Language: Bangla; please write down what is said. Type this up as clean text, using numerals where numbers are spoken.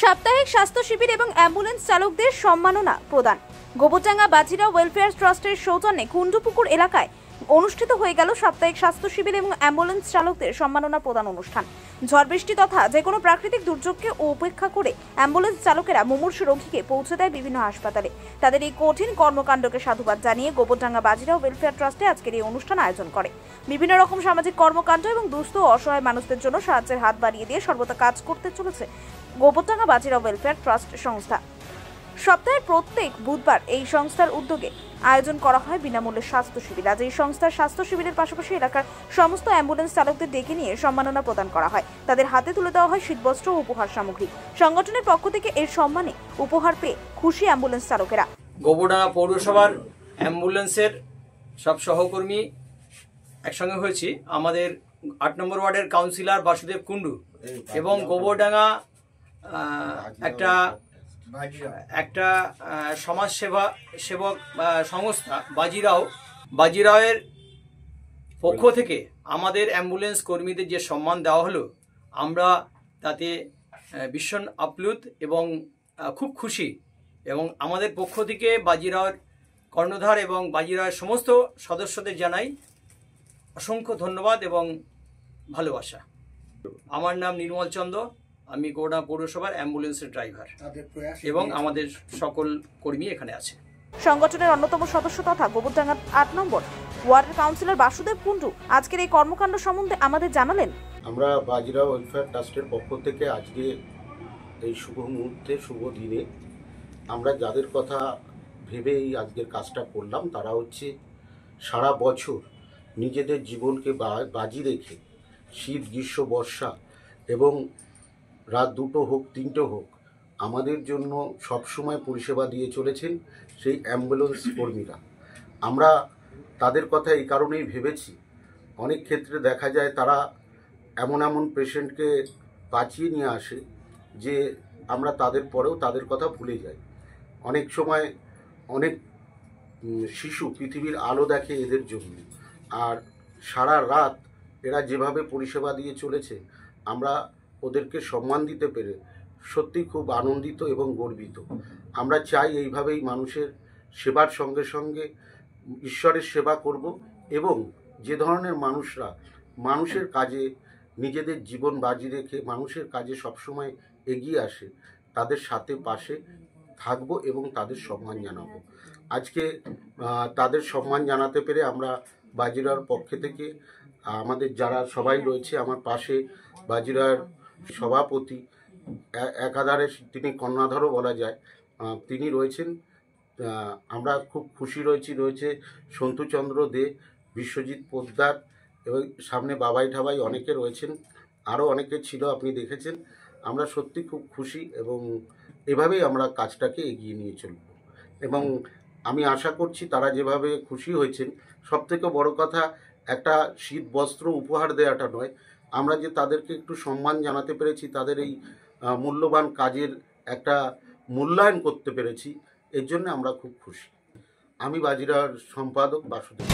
সাপ্তাহিক স্বাস্থ্য শিবির এবং অ্যাম্বুলেন্স চালকদের সম্মাননা প্রদান। গোবরডাঙ্গা বাজিরাও ওয়েলফেয়ার ট্রাস্টের সৌজন্যে কুণ্ডুপুকুর এলাকায় অনুষ্ঠিত হয়ে গেল সাপ্তাহিক স্বাস্থ্য শিবির এবং অ্যাম্বুলেন্স চালকদের সম্মাননা প্রদান অনুষ্ঠান। ঝড় বৃষ্টি তথা যে কোনো প্রাকৃতিক দুর্যোগকে উপেক্ষা করে অ্যাম্বুলেন্স চালকেরা মুমূর্ষু রোগীকে পৌঁছে দেয় বিভিন্ন হাসপাতালে। তাদের এই কঠিন কর্মকাণ্ডকে সাধুবাদ জানিয়ে গোবরডাঙ্গা বাজিরাও ওয়েলফেয়ার ট্রাস্টে আজকের এই অনুষ্ঠান আয়োজন করে। বিভিন্ন রকম সামাজিক কর্মকাণ্ড এবং দুস্থ ও অসহায় মানুষদের জন্য সাহায্যের হাত বাড়িয়ে দিয়ে সর্বদা কাজ করতে চলেছে গোবরডাঙ্গা বাজিরাও ওয়েলফেয়ার ট্রাস্ট সংস্থা। সপ্তাহের প্রত্যেক বুধবার এই সংস্থার উদ্যোগে আয়োজন করা হয় বিনামূল্যে স্বাস্থ্য শিবির। আজ এই সংস্থার স্বাস্থ্য শিবিরের পাশাপাশি এলাকার সমস্ত অ্যাম্বুলেন্স চালকদের ডেকে নিয়ে সম্মাননা প্রদান করা হয়। তাদের হাতে তুলে দেওয়া হয় শীতবস্ত্র ও উপহার সামগ্রী। সংগঠনের পক্ষ থেকে এর সম্মানে উপহার পেয়ে খুশি অ্যাম্বুলেন্স চালকেরা। গোবরডাঙ্গা পৌরসভার অ্যাম্বুলেন্সের সব সহকর্মী একসঙ্গে হয়েছি। আমাদের ৮ নম্বর ওয়ার্ডের কাউন্সিলর বাসুদেব কুণ্ডু এবং গোবরডাঙ্গা একটা সমাজ সেবক সংস্থা বাজিরাওয়ের পক্ষ থেকে আমাদের অ্যাম্বুলেন্স কর্মীদের যে সম্মান দেওয়া হলো, আমরা তাতে ভীষণ আপ্লুত এবং খুব খুশি। এবং আমাদের পক্ষ থেকে বাজিরাওয়ের কর্ণধার এবং বাজিরাওয়ের সমস্ত সদস্যদের জানাই অসংখ্য ধন্যবাদ এবং ভালোবাসা। আমার নাম নির্মল চন্দ্র, আমি গোবরডাঙ্গা পৌরসভার অ্যাম্বুলেন্সের ড্রাইভার এবং আমাদের সকল কর্মী এখানে আছে। সংগঠনের অন্যতম সদস্য তথা গোবরডাঙ্গা ৮ নম্বর ওয়ার্ডের কাউন্সিলর বাসুদেব কুণ্ডু আজকের এই কর্মকাণ্ড সম্বন্ধে আমাদের জানালেন। আমরা বাজিরাও ওয়েলফেয়ার ট্রাস্টের পক্ষ থেকে আজকে এই শুভ মুহূর্তে, শুভ দিনে আমরা যাদের কথা ভেবে এই আজকের কাজটা করলাম, তারা হচ্ছে সারা বছর নিজেদের জীবনকে বাজি রেখে শীত, গ্রীষ্ম, বর্ষা এবং রাত 2টো হোক 3টে হোক আমাদের জন্য সবসময় পরিষেবা দিয়ে চলেছেন সেই অ্যাম্বুলেন্স কর্মীরা। আমরা তাদের কথা এই কারণেই ভেবেছি, অনেক ক্ষেত্রে দেখা যায় তারা এমন পেশেন্টকে বাঁচিয়ে নিয়ে আসে যে আমরা তাদের পরেও তাদের কথা ভুলে যাই। অনেক সময় অনেক শিশু পৃথিবীর আলো দেখে এদের জন্য, আর সারা রাত এরা যেভাবে পরিষেবা দিয়ে চলেছে, আমরা ওদেরকে সম্মান দিতে পেরে সত্যি খুব আনন্দিত এবং গর্বিত। আমরা চাই এইভাবেই মানুষের সেবার সঙ্গে সঙ্গে ঈশ্বরের সেবা করব এবং যে ধরনের মানুষরা মানুষের কাজে নিজেদের জীবন বাজি রেখে মানুষের কাজে সবসময় এগিয়ে আসে, তাদের সাথে পাশে থাকব এবং তাদের সম্মান জানাবো। আজকে তাদের সম্মান জানাতে পেরে আমরা বাজিরাওর পক্ষে থেকে আমাদের যারা সবাই রয়েছে, আমার পাশে বাজিরাওর সভাপতি, একাধারে তিনি কর্ণধারও বলা যায়, তিনি রয়েছেন। আমরা খুব খুশি রয়েছে সন্তুচন্দ্র দে, বিশ্বজিৎ পোদ্দার এবং সামনে বাবাই ঠাবাই অনেকে রয়েছেন, আরও অনেকে ছিল, আপনি দেখেছেন। আমরা সত্যি খুব খুশি এবং এভাবেই আমরা কাজটাকে এগিয়ে নিয়ে চলব। এবং আমি আশা করছি তারা যেভাবে খুশি হয়েছেন, সবথেকে বড় কথা একটা শীত বস্ত্র উপহার দেওয়াটা নয়, আমরা যে তাদেরকে একটু সম্মান জানাতে পেরেছি, তাদের এই মূল্যবান কাজের একটা মূল্যায়ন করতে পেরেছি, এর জন্য আমরা খুব খুশি। আমি বাজিরাওর সম্পাদক বাসুদেব।